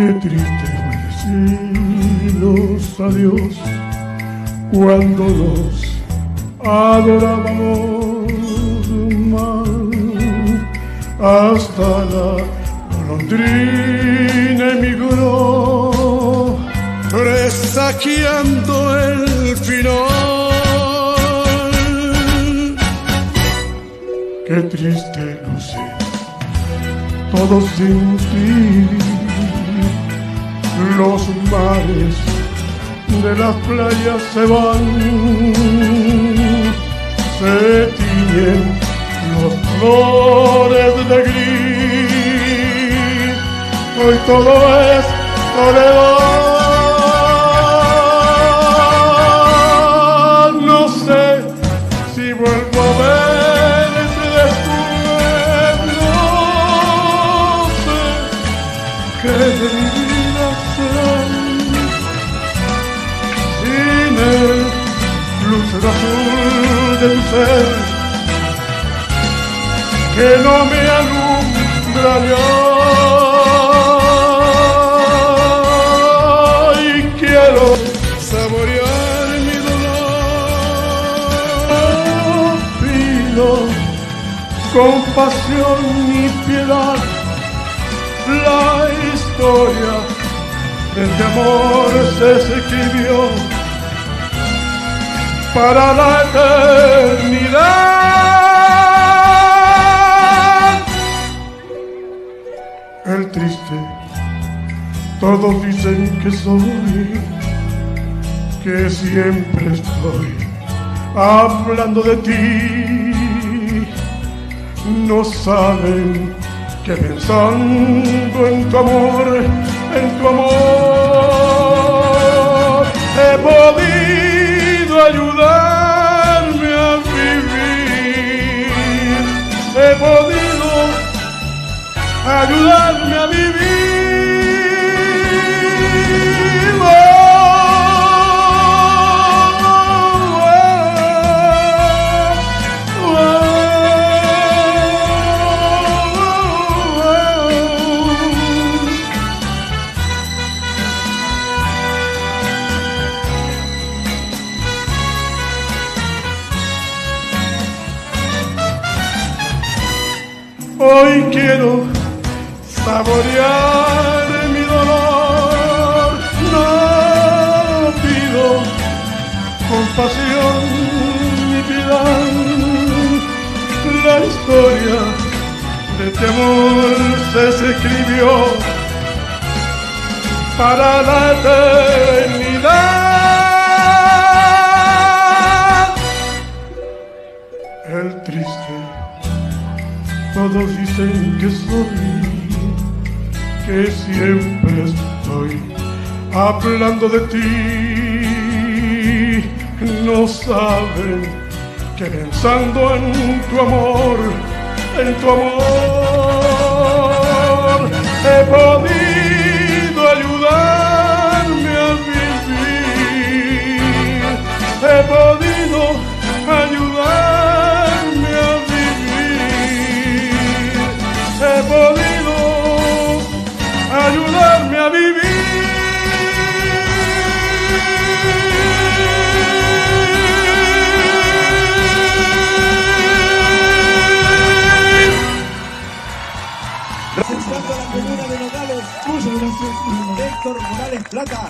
Qué triste fue decirnos adiós cuando nos adorábamos mal. Hasta la golondrina emigró, presagiando el final. Qué triste luce todo sin ti. Los mares de las playas se van, se tiñen los colores de gris. Hoy todo es soledad. No sé si vuelvo a verte después. No sé qué de mi vida será sin el lucero azul de tu ser, que no me alumbra ya. Y quiero saborear mi dolor. Pido compasión y piedad. La historia de este amor se escribió para la eternidad. El triste, todos dicen que soy, que siempre estoy hablando de ti. No saben que pensando en tu amor, he podido ayudarme a vivir, he podido ayudarme a vivir. Hoy quiero saborear mi dolor, no pido compasión ni piedad. La historia de este amor se escribió para la eternidad. El triste, todos dicen que soy, que siempre estoy hablando de ti. No saben que pensando en tu amor, he podido ayudarme a vivir, he podido ayudarme a vivir, he podido ayudarme a vivir. Representando a la comuna de Nogales, Héctor Morales Plata.